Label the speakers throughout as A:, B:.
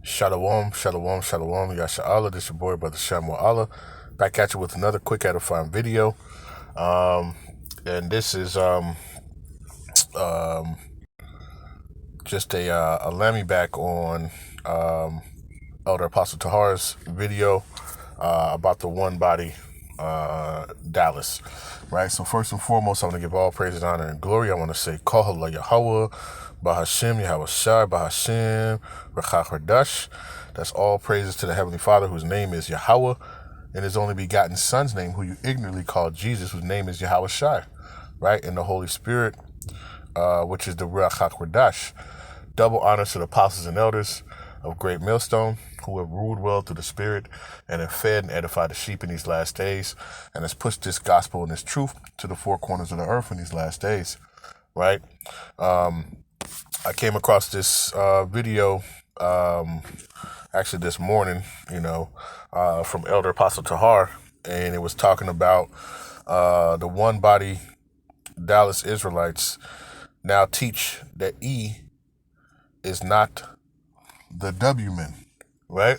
A: Shalom, shalom, shalom, Yasha This your boy, Brother Shamuel Allah. Back at you with another quick edifying video. And this is just a Lamby back on Elder Apostle Tahar's video about the one body Dallas. Right? So first and foremost, I want to give all praise, honor, and glory. I want to say Halal, Yahawah, Bahasham, Yahawashi, Bahasham, Rawchaa, Qadash. That's all praises to the Heavenly Father, whose name is Yahawah, and his only begotten Son's name, who you ignorantly called Jesus, whose name is Yahawashi, right? And the Holy Spirit, which is the Rawchaa, Qadash. Double honors to the apostles and elders of Great Millstone, who have ruled well through the Spirit and have fed and edified the sheep in these last days, and has pushed this gospel and this truth to the four corners of the earth in these last days, right? I came across this video actually this morning, from Elder Apostle Tahar, and it was talking about the one body Dallas Israelites now teach that E is not the W men, right?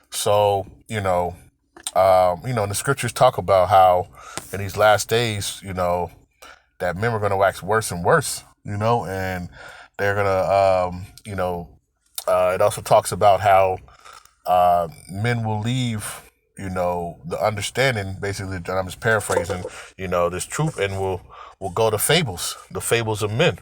A: So, the scriptures talk about how in these last days, that men are going to wax worse and worse, and they're going to, it also talks about how men will leave, the understanding, basically, and I'm just paraphrasing, this truth, and will go to fables, the fables of men.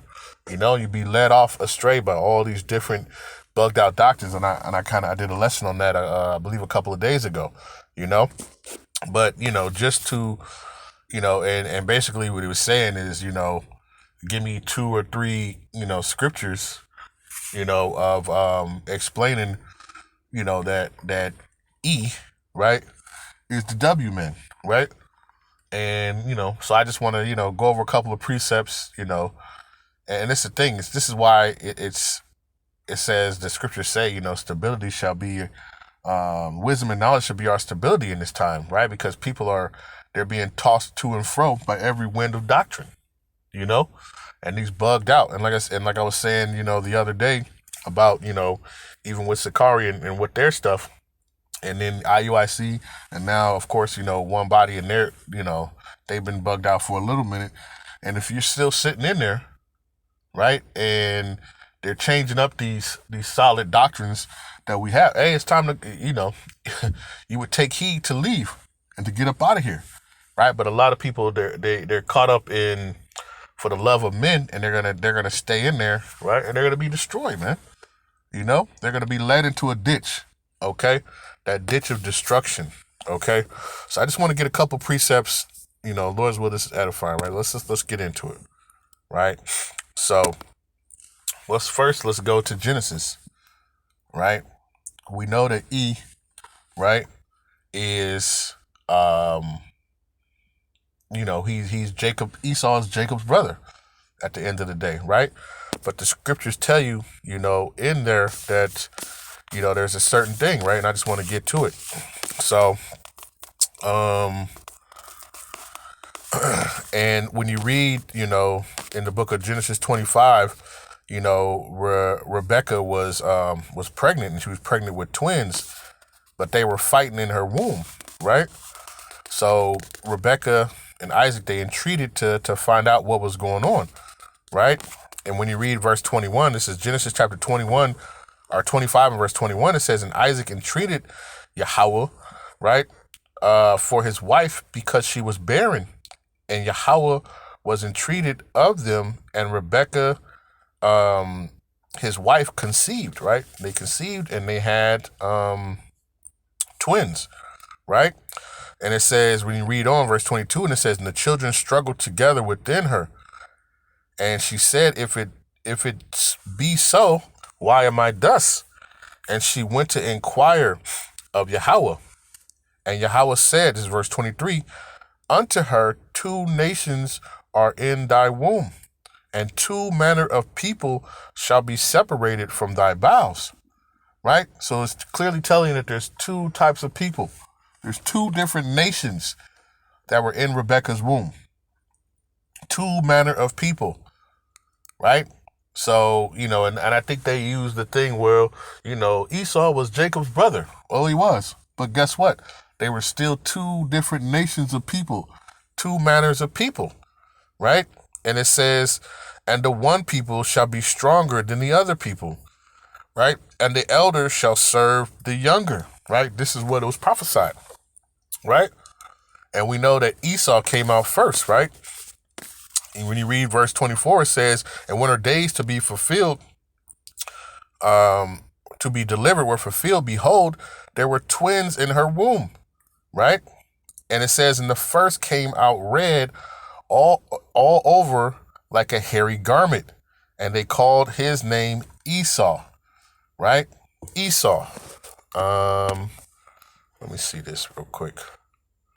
A: You be led off astray by all these different bugged out doctrines, and I did a lesson on that, I believe a couple of days ago, but, just to, and basically what he was saying is, give me 2 or 3, scriptures, of explaining, that E, right, is the W men, right? And, so I just want to, go over a couple of precepts, and this is the thing, this is why it says, the scriptures say, stability shall be, wisdom and knowledge should be our stability in this time, right? Because people they're being tossed to and fro by every wind of doctrine, and these bugged out. And like I was saying, the other day about, even with Sakari and with their stuff, and then IUIC, and now, of course, one body, and they've been bugged out for a little minute. And if you're still sitting in there, right, and they're changing up these solid doctrines that we have, hey, it's time to, you would take heed to leave and to get up out of here, right? But a lot of people, they're caught up in for the love of men, and they're gonna stay in there, right? And they're gonna be destroyed, man. They're gonna be led into a ditch, okay? That ditch of destruction, okay? So I just want to get a couple precepts, Lord's will, this is edifying, right? Let's get into it, right? So let's go to Genesis, right? We know that E, right, is he's Jacob's brother at the end of the day, right? But the scriptures tell you, in there that, there's a certain thing, right? And I just want to get to it. So, and when you read, in the book of Genesis 25, Rebecca was pregnant, and she was pregnant with twins, but they were fighting in her womb, right? So Rebecca and Isaac, they entreated to find out what was going on, right? And when you read verse 21, this is Genesis chapter 21, or 25 and verse 21, it says, and Isaac entreated Yahawah, right, for his wife because she was barren, and Yahawah was entreated of them, and Rebecca, his wife, conceived, right? They conceived, and they had twins, right? And it says, when you read on verse 22, and it says, and the children struggled together within her, and she said, if it be so, why am I thus? And she went to inquire of Yahawah, and Yahawah said, this is verse 23, unto her 2 nations are in thy womb, and 2 manner of people shall be separated from thy bowels, right? So it's clearly telling that there's 2 types of people. There's 2 different nations that were in Rebecca's womb. 2 manner of people, right? So, and I think they use the thing where, Esau was Jacob's brother. Well, he was. But guess what? They were still two different nations of people, two manners of people, right? And it says, and the one people shall be stronger than the other people, right? And the elder shall serve the younger, right? This is what it was prophesied, right? And we know that Esau came out first, right? And when you read verse 24, it says, and when her days to be fulfilled, to be delivered were fulfilled, behold, there were twins in her womb, right? And it says, and the first came out red all over like a hairy garment, and they called his name Esau, right? Esau. Let me see this real quick.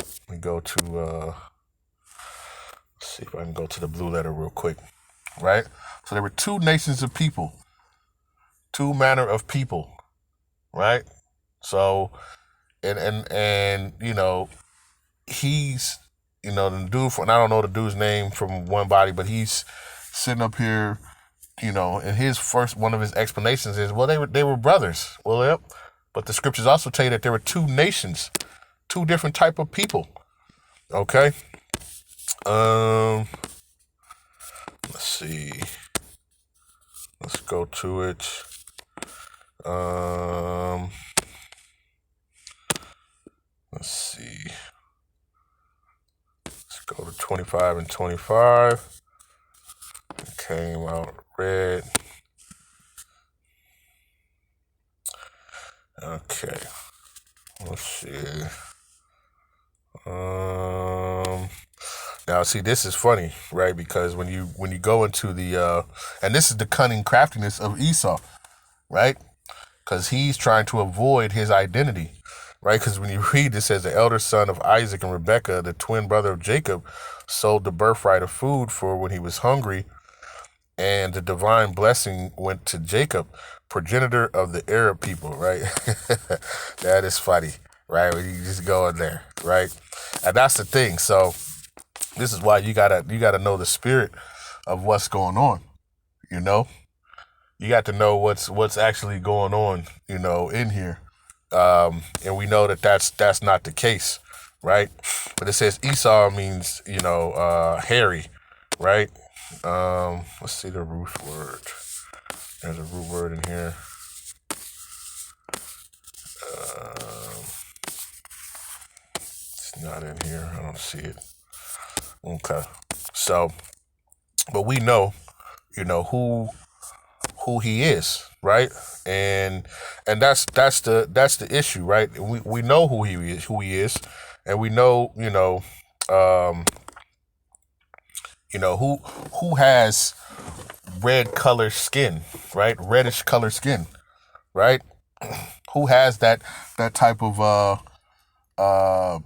A: Let me go to, let's see if I can go to the blue letter real quick, right? So there were two nations of people, two manner of people, right? So, and he's, the dude and I don't know the dude's name from one body, but he's sitting up here, and his one of his explanations is, well, they were brothers. Well, yep. But the scriptures also tell you that there were two nations, two different type of people. Okay. Let's see. Let's go to it. Let's see. Let's go to 25 and 25. It came out red. Okay. Let's see. Now, see, this is funny, right? Because when you go into the and this is the cunning craftiness of Esau, right? Because he's trying to avoid his identity, right? Because when you read, it says the elder son of Isaac and Rebekah, the twin brother of Jacob, sold the birthright of food for when he was hungry, and the divine blessing went to Jacob, progenitor of the Arab people, right? That is funny, right? When you just go in there, right? And that's the thing. So this is why you gotta know the spirit of what's going on. You got to know what's actually going on, in here. And we know that that's not the case, right? But it says Esau means, hairy, right? Let's see the root word. There's a root word in here. It's not in here. I don't see it. Okay. So, but we know, who he is, right? And that's the issue, right? We know who he is, and we know, who has red color skin, right? Reddish color skin, right? Who has that type of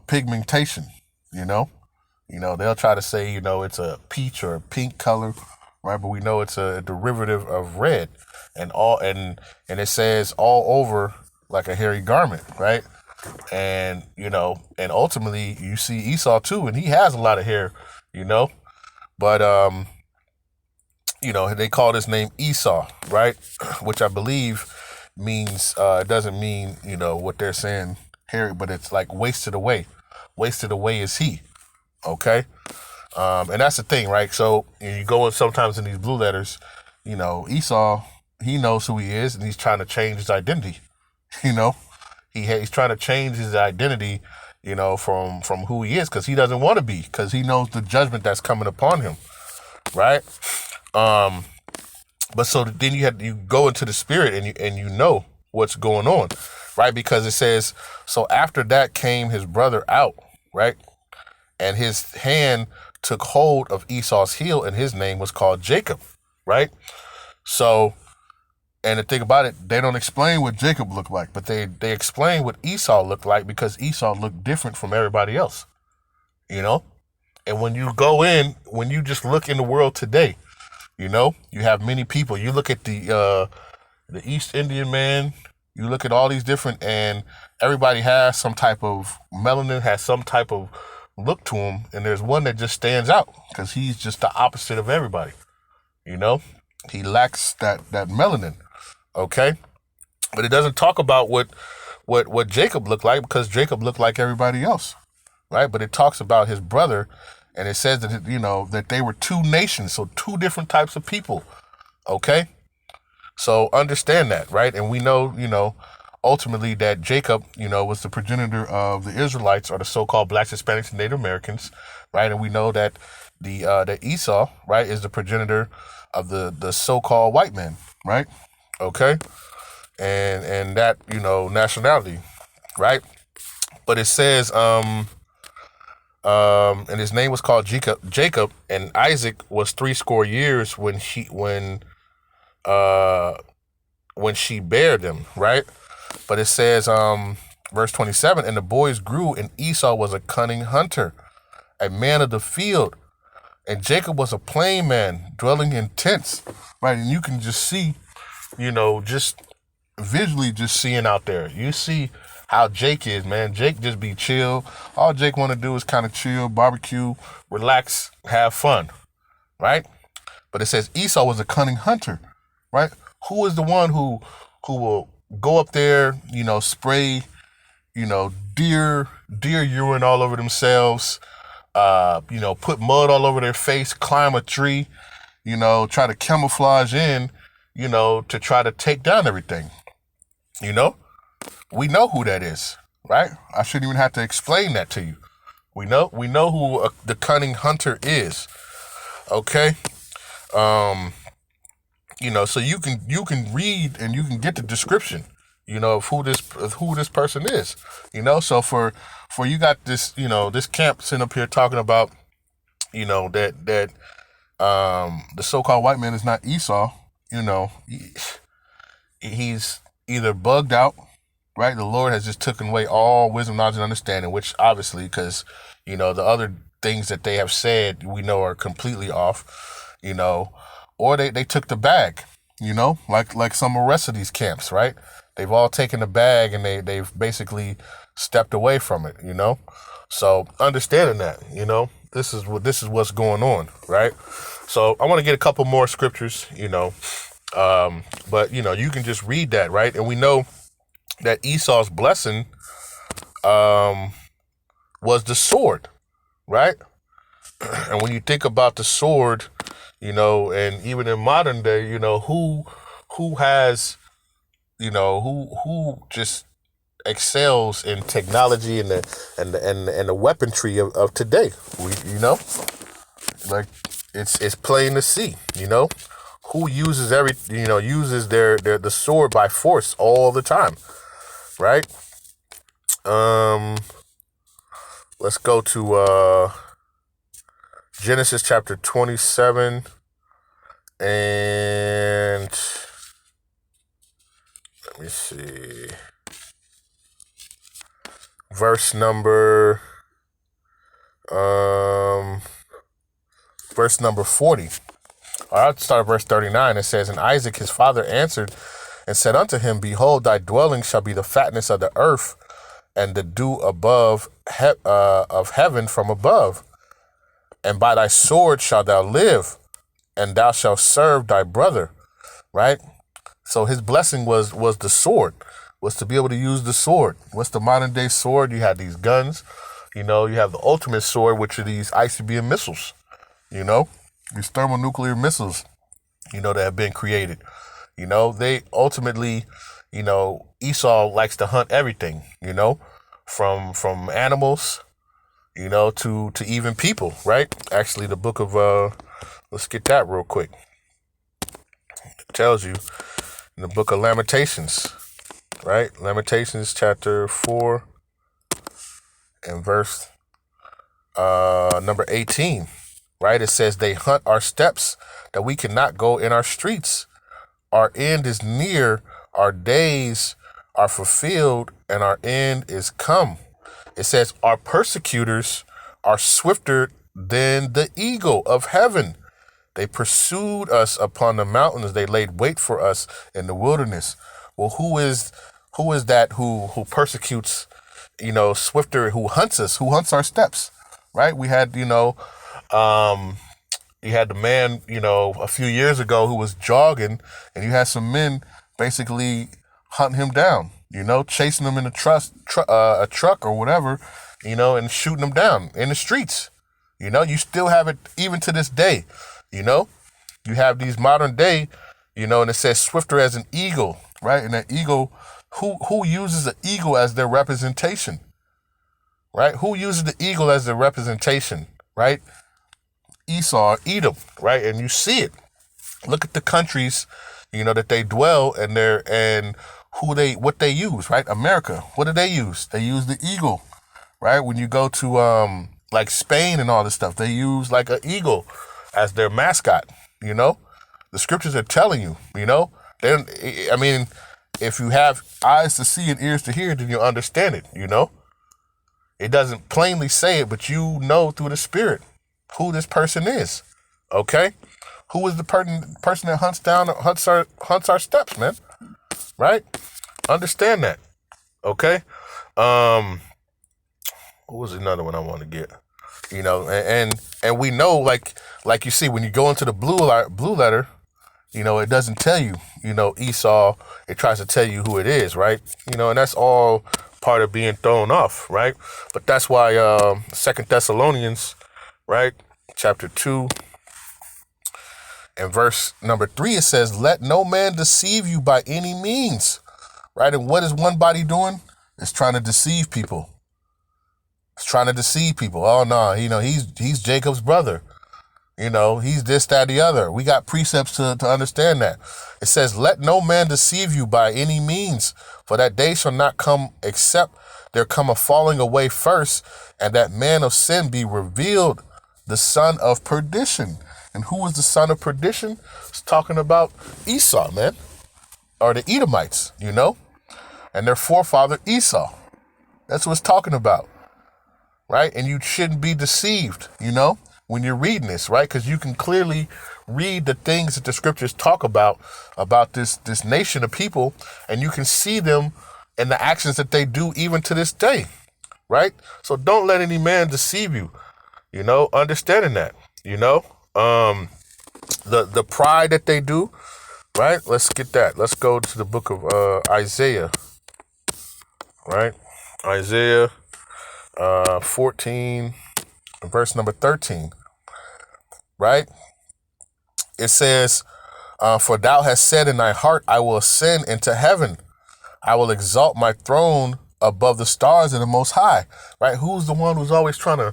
A: pigmentation, they'll try to say, it's a peach or a pink color, right? But we know it's a derivative of red, and it says all over like a hairy garment, right? And and ultimately you see Esau too, and he has a lot of hair, but they call his name Esau, right? Which I believe means it doesn't mean what they're saying hairy, but it's like wasted away. Wasted away is he, okay? And that's the thing, right? So you go in sometimes in these blue letters, Esau, he knows who he is, and he's trying to change his identity. He's trying to change his identity, from who he is, because he doesn't want to be, because he knows the judgment that's coming upon him, right? But so then you go into the spirit, and you know what's going on, right? Because it says, so after that came his brother out, right? And his hand took hold of Esau's heel, and his name was called Jacob, right? So, and the thing about it, they don't explain what Jacob looked like, but they explain what Esau looked like, because Esau looked different from everybody else, And when you when you just look in the world today, you have many people. You look at the East Indian man, you look at all these different, and everybody has some type of melanin, has some type of look to him, and there's one that just stands out because he's just the opposite of everybody, He lacks that melanin. Okay, but it doesn't talk about what Jacob looked like, because Jacob looked like everybody else, right? But it talks about his brother, and it says that that they were two nations, so two different types of people. Okay, so understand that, right? And we know, ultimately that Jacob, was the progenitor of the Israelites, or the so-called Blacks, Hispanics, and Native Americans, right? And we know that that Esau, right, is the progenitor of the so-called white man, right? Okay, and that nationality, right? But it says and his name was called Jacob, and Isaac was 70 when she bare them, right? But it says, verse 27, and the boys grew, and Esau was a cunning hunter, a man of the field, and Jacob was a plain man, dwelling in tents, right? And you can just see, just visually just seeing out there. You see how Jake is, man. Jake just be chill. All Jake want to do is kind of chill, barbecue, relax, have fun, right? But it says Esau was a cunning hunter, right? Who is the one who will go up there, spray, deer urine all over themselves, put mud all over their face, climb a tree, try to camouflage in, to try to take down everything. We know who that is, right? I shouldn't even have to explain that to you. We know who the cunning hunter is. Okay. So you can read and you can get the description, of who this person is, So for you got this, this camp sitting up here talking about, that the so-called white man is not Esau. He's either bugged out, right? The Lord has just taken away all wisdom, knowledge, and understanding, which obviously, because, the other things that they have said, we know are completely off, or they took the bag, like some of the rest of these camps, right? They've all taken the bag and they've basically stepped away from it, So understanding that, this is what's going on, right? So I want to get a couple more scriptures, but you can just read that, right? And we know that Esau's blessing was the sword, right? And when you think about the sword, and even in modern day, who has, who just excels in technology and the weaponry of today. Like it's plain to see, who uses uses the sword by force all the time, right? Let's go to Genesis chapter 27 and let me see. Verse number 40. I'll start at verse 39. It says, and Isaac his father answered and said unto him, behold, thy dwelling shall be the fatness of the earth, and the dew above of heaven from above. And by thy sword shalt thou live, and thou shalt serve thy brother. Right? So his blessing was the sword, was to be able to use the sword. What's the modern day sword? You have these guns, you have the ultimate sword, which are these ICBM missiles, these thermonuclear missiles, that have been created. They ultimately, Esau likes to hunt everything, from animals, to even people, right? Actually, the book of, let's get that real quick. It tells you in the book of Lamentations, right? Lamentations chapter 4 and verse number 18, right? It says, they hunt our steps that we cannot go in our streets. Our end is near, our days are fulfilled, and our end is come. It says, our persecutors are swifter than the eagle of heaven. They pursued us upon the mountains. They laid wait for us in the wilderness. Well, who is that who persecutes, swifter, who hunts us, who hunts our steps, right? We had, You had the man, a few years ago who was jogging, and you had some men basically hunting him down, chasing him in a truck or whatever, and shooting him down in the streets. You still have it even to this day. You have these modern day, and it says swifter as an eagle, right? And that eagle, who uses the eagle as their representation, right? Who uses the eagle as their representation, right? Esau, Edom, right? And you see it. Look at the countries, that they dwell and what they use, right? America, what do they use? They use the eagle, right? When you go to like Spain and all this stuff, they use like an eagle as their mascot. The scriptures are telling you, if you have eyes to see and ears to hear, then you'll understand it. It doesn't plainly say it, but through the Spirit who this person is. Okay, who is the person that hunts our steps, man? Right? Understand that. Okay. What was another one I want to get? And we know, like you see when you go into the blue letter, it doesn't tell you, Esau. It tries to tell you who it is, right? And that's all part of being thrown off, right? But that's why 2 Thessalonians, right, chapter 2 and verse number 3, it says, "Let no man deceive you by any means," right? And what is one body doing? It's trying to deceive people. It's trying to deceive people. Oh no, he's Jacob's brother. He's this, that, the other. We got precepts to understand that. It says, "Let no man deceive you by any means, for that day shall not come except there come a falling away first, and that man of sin be revealed, the son of perdition." And who is the son of perdition? It's talking about Esau, man, or the Edomites, and their forefather Esau. That's what it's talking about, right? And you shouldn't be deceived, when you're reading this, right? Because you can clearly read the things that the scriptures talk about this nation of people, and you can see them in the actions that they do even to this day, right? So don't let any man deceive you, understanding that, the pride that they do, right? Let's get that. Let's go to the book of Isaiah, right? Isaiah 14, verse number 13, right? It says, "For thou hast said in thy heart, I will ascend into heaven. I will exalt my throne above the stars of the Most High," right? Who's the one who's always trying to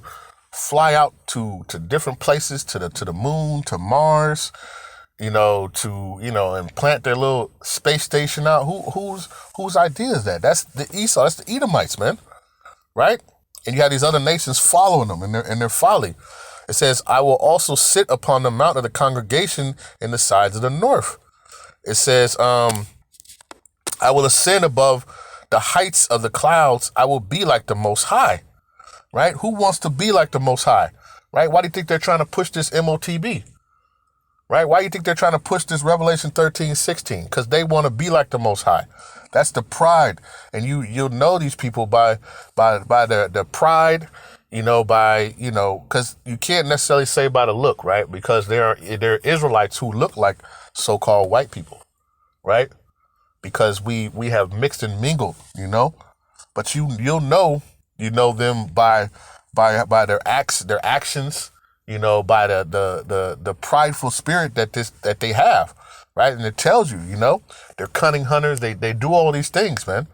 A: fly out to different places, to the moon, to Mars, and plant their little space station out? Whose idea is that? That's the Esau. That's the Edomites, man, right? And you have these other nations following them in their folly. It says, "I will also sit upon the mount of the congregation in the sides of the north." It says, "I will ascend above the heights of the clouds. I will be like the Most High." Right? Who wants to be like the Most High? Right? Why do you think they're trying to push this MOTB? Right? Why do you think they're trying to push this Revelation 13:16? Because they want to be like the Most High. That's the pride. And you'll know these people by their pride, because you can't necessarily say by the look, right? Because there are Israelites who look like so-called white people, right? Because we have mixed and mingled, but you'll know them by their actions, by the prideful spirit that they have, right? And it tells you, they're cunning hunters. They do all these things, man,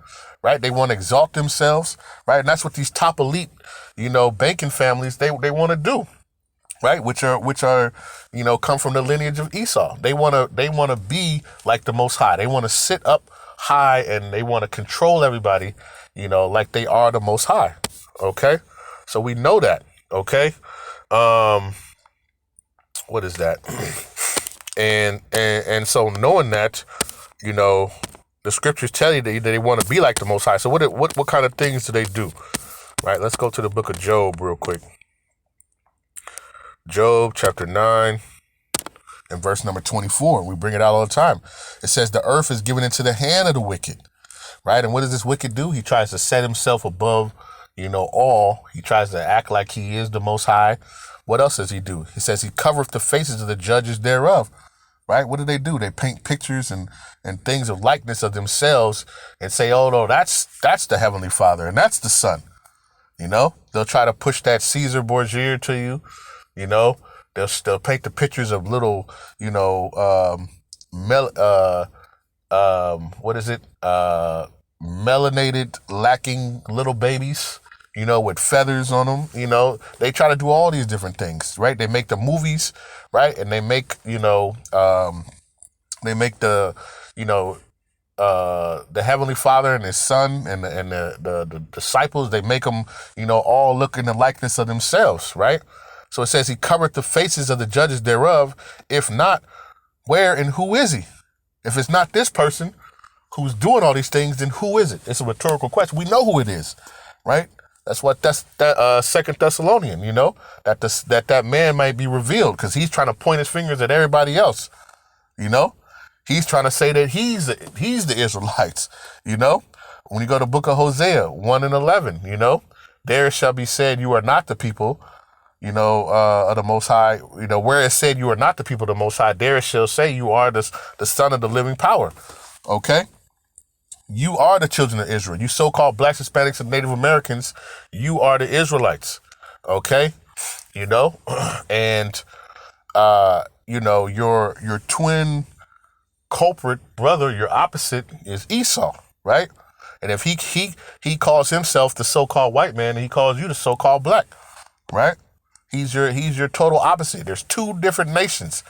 A: right? They want to exalt themselves, right? And that's what these top elite, banking families, they want to do, right? Which are come from the lineage of Esau. They want to be like the Most High. They want to sit up high and they want to control everybody, like they are the Most High. Okay, so we know that. Okay, what is that? and so knowing that, the scriptures tell you that they want to be like the Most High. So what kind of things do they do? Right. Let's go to the book of Job real quick. Job chapter 9 and verse number 24. We bring it out all the time. It says, "The earth is given into the hand of the wicked." Right. And what does this wicked do? He tries to set himself above, all. He tries to act like he is the Most High, What else does he do? He says he covereth the faces of the judges thereof. Right? What do? They paint pictures and things of likeness of themselves and say, oh no, that's the Heavenly Father and that's the Son. You know, they'll try to push that Caesar Borgia to you. You know, they'll paint the pictures of little, you know, what is it? Melanated, lacking little babies, you know, with feathers on them. You know, they try to do all these different things, right? They make the movies, right? And they make, you know, the Heavenly Father and His Son and the disciples. They make them, you know, all look in the likeness of themselves, right? So it says He covered the faces of the judges thereof. If not, where and who is He? If it's not this person who's doing all these things, then who is it? It's a rhetorical question. We know who it is, right? That's what that Second Thessalonian, you know, that man might be revealed because he's trying to point his fingers at everybody else, you know. He's trying to say that he's the Israelites, you know. When you go to Book of Hosea 1:11, you know, there shall be said, you are not the people, you know, of the Most High. You know, where it said you are not the people of the Most High, there it shall say you are the Son of the living power. Okay. You are the children of Israel. You so-called blacks, Hispanics, and Native Americans, you are the Israelites. Okay? You know? And, you know, your twin culprit brother, your opposite, is Esau, right? And if he calls himself the so-called white man, and he calls you the so-called black, right? He's your total opposite. There's two different nations,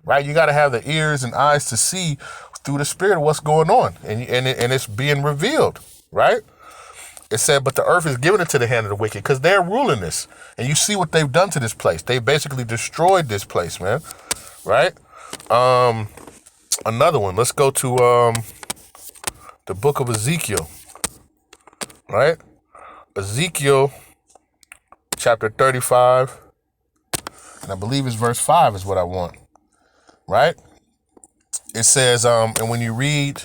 A: right? You got to have the ears and eyes to see through the Spirit of what's going on, and it's being revealed, right? It said, but the earth is given into the hand of the wicked because they're ruling this. And you see what they've done to this place. They basically destroyed this place, man, right? Another one. Let's go to the book of Ezekiel, right? Ezekiel chapter 35, and I believe it's verse 5 is what I want, right? It says, and when you read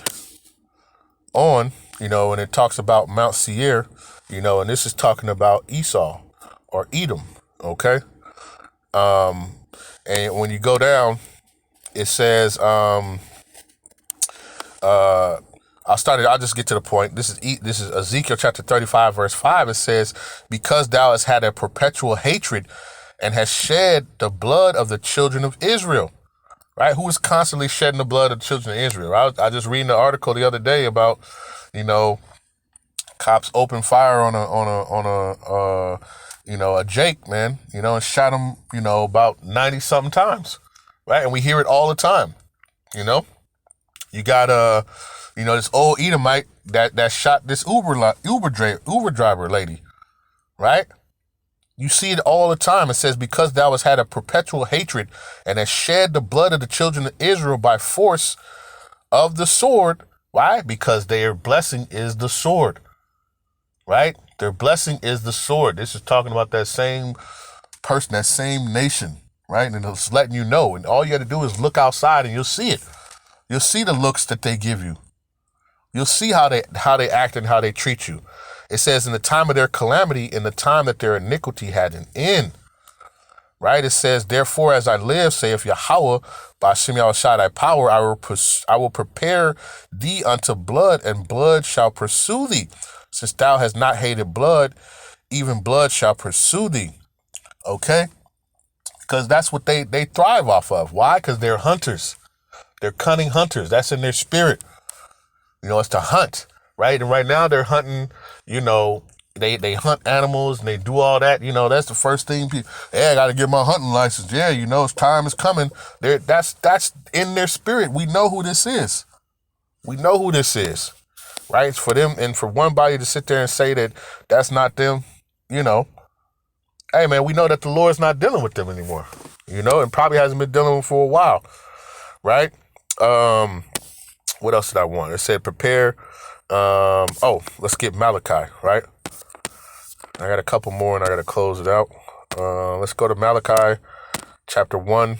A: on, you know, and it talks about Mount Seir, you know, and this is talking about Esau or Edom, okay? And when you go down, it says, I'll just get to the point. This is Ezekiel chapter 35, verse 5. It says, because thou hast had a perpetual hatred and hast shed the blood of the children of Israel. Right? Who is constantly shedding the blood of the children of Israel? I just reading the article the other day about, you know, cops opened fire on a Jake, man, you know, and shot him, you know, about 90 something times. Right? And we hear it all the time. You know, you got you know, this old Edomite that shot this Uber driver lady. Right? You see it all the time. It says, because thou hast had a perpetual hatred and hast shed the blood of the children of Israel by force of the sword. Why? Because their blessing is the sword, right? Their blessing is the sword. This is talking about that same person, that same nation, right? And it's letting you know. And all you have to do is look outside and you'll see it. You'll see the looks that they give you. You'll see how they act and how they treat you. It says, in the time of their calamity, in the time that their iniquity had an end, right? It says, therefore, as I live, saith Yahawah, Bahasham Yahawashi thy power, I will prepare thee unto blood, and blood shall pursue thee. Since thou hast not hated blood, even blood shall pursue thee. Okay? Because that's what they thrive off of. Why? Because they're hunters. They're cunning hunters. That's in their spirit. You know, it's to hunt. Right? And right now they're hunting, you know, they hunt animals and they do all that. You know, that's the first thing people, I got to get my hunting license. Yeah, you know, time is coming. That's in their spirit. We know who this is. We know who this is. Right? It's for them and for one body to sit there and say that that's not them, you know. Hey, man, we know that the Lord's not dealing with them anymore, you know, and probably hasn't been dealing with them for a while. Right? What else did I want? It said prepare. Let's get Malachi, right? I got a couple more and I got to close it out. Let's go to Malachi chapter 1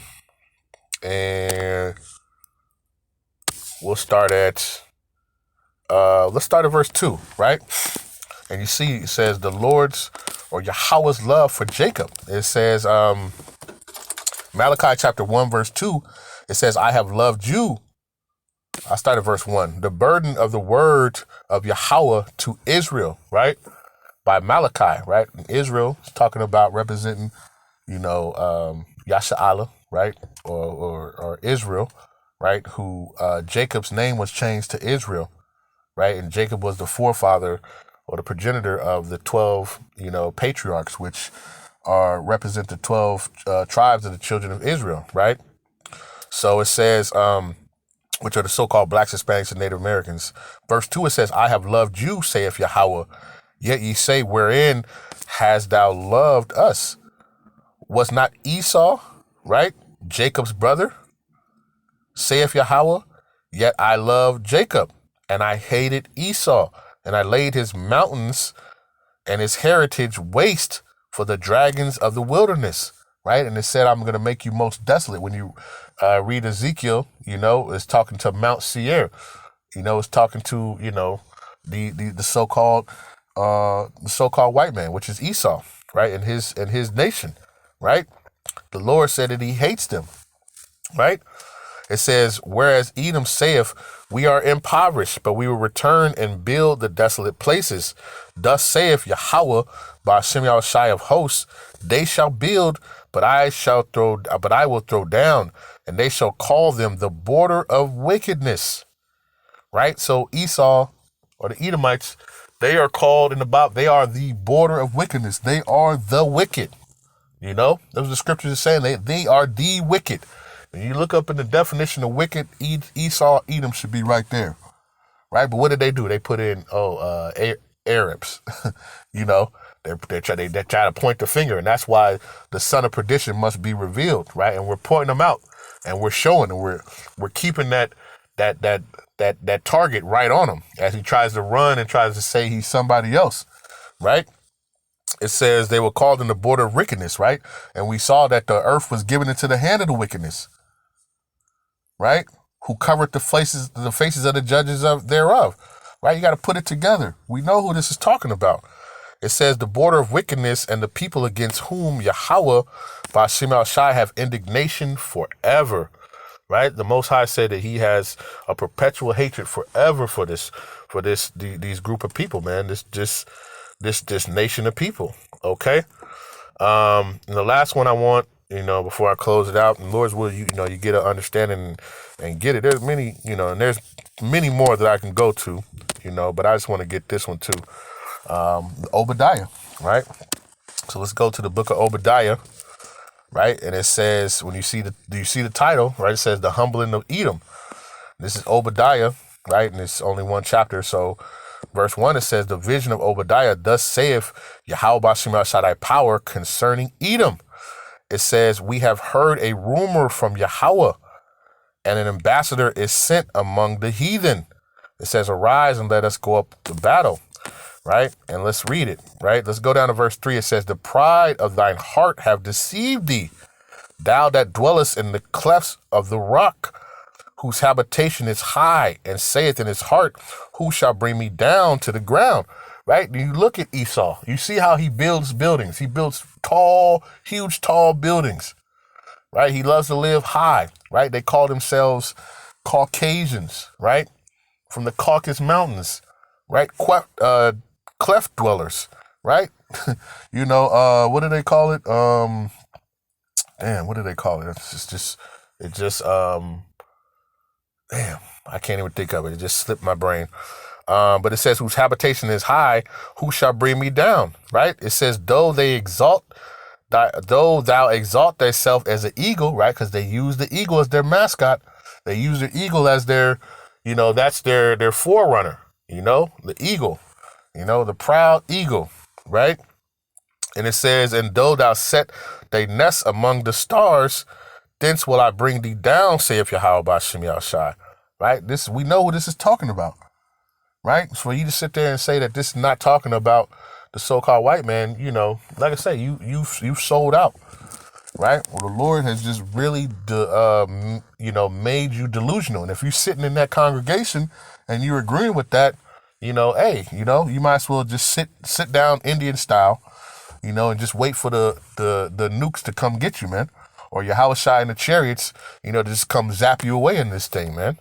A: and we'll start at, let's start at verse 2, right? And you see, it says, the Lord's or Yahawah's love for Jacob. It says, Malachi chapter 1, verse 2, it says, I have loved you. I started verse 1. The burden of the word of Yahawah to Israel, right? By Malachi, right? And Israel is talking about representing, Yasha, right? Or Israel, right? Who Jacob's name was changed to Israel, right? And Jacob was the forefather or the progenitor of the 12, patriarchs, which represent the 12 tribes of the children of Israel, right? So it says, which are the so-called blacks, Hispanics, and Native Americans. Verse 2, it says, I have loved you, saith Yahawah. Yet ye say, wherein hast thou loved us? Was not Esau, right, Jacob's brother? Saith Yahawah, yet I loved Jacob, and I hated Esau, and I laid his mountains and his heritage waste for the dragons of the wilderness, right? And it said, I'm going to make you most desolate. When you read Ezekiel, it's talking to Mount Seir. It's talking to, the so-called white man, which is Esau, right? And his nation, right? The Lord said that he hates them, right? It says, whereas Edom saith, we are impoverished, but we will return and build the desolate places. Thus saith Yahawah, Bahasham Yahawashi of hosts, they shall build, but I will throw down, and they shall call them the border of wickedness. Right? So Esau, or the Edomites, they are called in the Bible, they are the border of wickedness. They are the wicked. Those are the scriptures are saying they are the wicked. When you look up in the definition of wicked, Esau, Edom should be right there, right? But what did they do? They put in Arabs, they try to point the finger, and that's why the son of perdition must be revealed, right? And we're pointing them out, and we're showing, and we're keeping that target right on him as he tries to run and tries to say he's somebody else, right? It says they were called in the border of wickedness, right? And we saw that the earth was given into the hand of the wickedness, right? Who covered the faces of the judges thereof, right? You got to put it together. We know who this is talking about. It says the border of wickedness and the people against whom Yahawah, Bahasham Yahawashi, have indignation forever, right? The Most High said that he has a perpetual hatred forever for these group of people, man. This nation of people, okay? And the last one I want, before I close it out, and Lord's will, you get an understanding and get it. There's many, and there's many more that I can go to, but I just want to get this one too. Obadiah, right? So let's go to the book of Obadiah, right? And it says, do you see the title, right? It says the humbling of Edom. This is Obadiah, right? And it's only one chapter. So verse 1, it says, the vision of Obadiah, thus saith Yahawah Bahasham Yahawashi thy power concerning Edom. It says, we have heard a rumor from Yahawah, and an ambassador is sent among the heathen. It says, arise and let us go up to battle, right? And let's read it, right? Let's go down to verse 3. It says, the pride of thine heart have deceived thee, thou that dwellest in the clefts of the rock, whose habitation is high, and saith in his heart, who shall bring me down to the ground? Right? You look at Esau, you see how he builds buildings. He builds huge, tall buildings, right? He loves to live high, right? They call themselves Caucasians, right? From the Caucasus Mountains, right? Cleft dwellers, right? What do they call it? What do they call it? Damn, I can't even think of it. It just slipped my brain. But it says, whose habitation is high, who shall bring me down? Right? It says, though thou exalt thyself as an eagle, right? Because they use the eagle as their mascot. They use the eagle as their, that's their forerunner, the eagle, the proud eagle, right? And it says, and though thou set thy nest among the stars, thence will I bring thee down, saith Yahawah Bahasham Yahawashi. Right? We know what this is talking about. Right? For you to sit there and say that this is not talking about the so-called white man, like I say, you've sold out. Right? Well, the Lord has just really, made you delusional. And if you're sitting in that congregation and you're agreeing with that, hey, you might as well just sit down Indian style, and just wait for the nukes to come get you, man. Or Yahawashi and the chariots, to just come zap you away in this thing, man.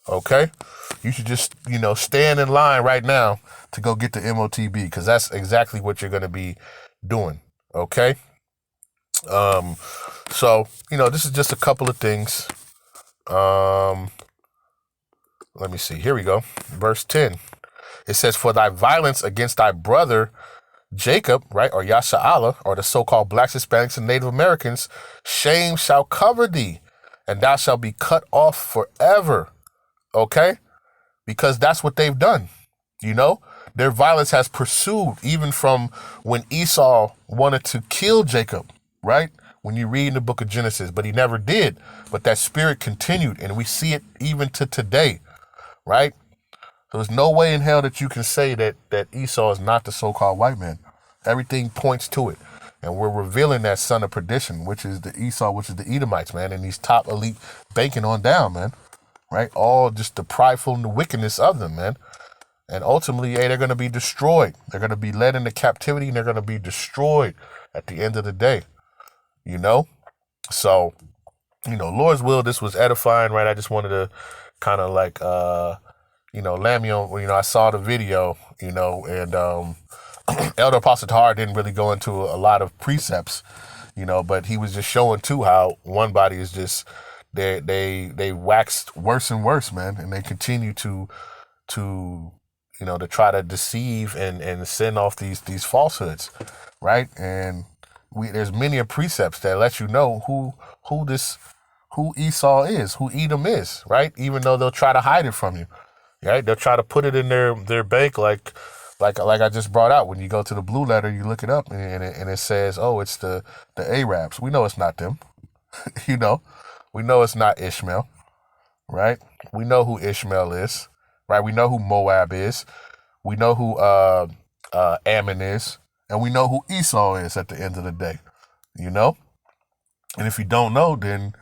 A: Okay? You should just, stand in line right now to go get the MOTB, because that's exactly what you're going to be doing. Okay? So, this is just a couple of things. Let me see. Here we go. Verse 10. It says, for thy violence against thy brother Jacob, right, or Yasharahla, or the so-called blacks, Hispanics, and Native Americans, shame shall cover thee, and thou shalt be cut off forever. Okay? Because that's what they've done. Their violence has pursued even from when Esau wanted to kill Jacob, right? When you read in the book of Genesis, but he never did. But that spirit continued, and we see it even to today, right? So there's no way in hell that you can say that Esau is not the so-called white man. Everything points to it. And we're revealing that son of perdition, which is the Esau, which is the Edomites, man, and these top elite banking on down, man, right? All just the prideful and the wickedness of them, man. And ultimately, they're going to be destroyed. They're going to be led into captivity, and they're going to be destroyed at the end of the day, So, Lord's will, this was edifying, right? I just wanted to kind of like, Lamby on, I saw the video, and Elder Apostle Tahar didn't really go into a lot of precepts, but he was just showing too how one body is just, they waxed worse and worse, man, and they continue to try to deceive and send off these falsehoods, right? And there's many precepts that let you know who Esau is, who Edom is, right? Even though they'll try to hide it from you, right? They'll try to put it in their bank like I just brought out. When you go to the blue letter, you look it up and it says, oh, it's the Arabs. We know it's not them. We know it's not Ishmael, right? We know who Ishmael is, right? We know who Moab is. We know who Ammon is. And we know who Esau is at the end of the day, And if you don't know, then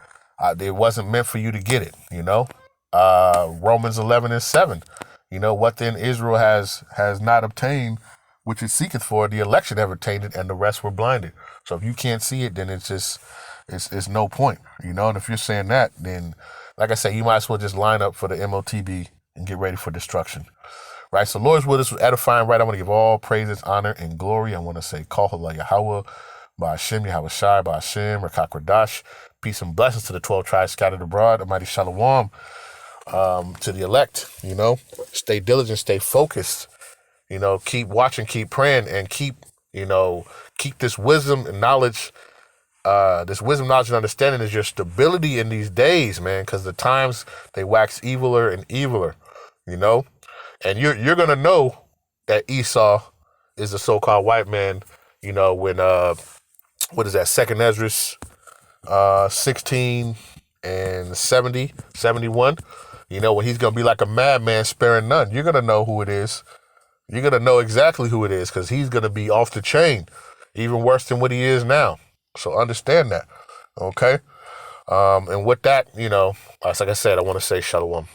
A: it wasn't meant for you to get it, Romans 11:7, what then Israel has not obtained, which it seeketh for, the election have obtained it, and the rest were blinded. So if you can't see it, then it's no point, And if you're saying that, then, like I said, you might as well just line up for the MOTB and get ready for destruction. Right, so Lord's will, this was edifying, right? I want to give all praises, honor, and glory. I want to say, call Halal Yahawah, Bahasham, Yahawashi, Bahasham, Qadash. Peace and blessings to the 12 tribes scattered abroad. Almighty Shalom to the elect, Stay diligent, stay focused, keep watching, keep praying, and keep this wisdom and knowledge. This wisdom, knowledge, and understanding is your stability in these days, man, because the times, they wax eviler and eviler, And you're gonna know that Esau is the so-called white man, when what is that? 2nd Ezra 16 and 71. When he's gonna be like a madman, sparing none. You're gonna know who it is. You're gonna know exactly who it is, because he's gonna be off the chain, even worse than what he is now. So understand that, okay? And with that, like I said, I want to say shalom.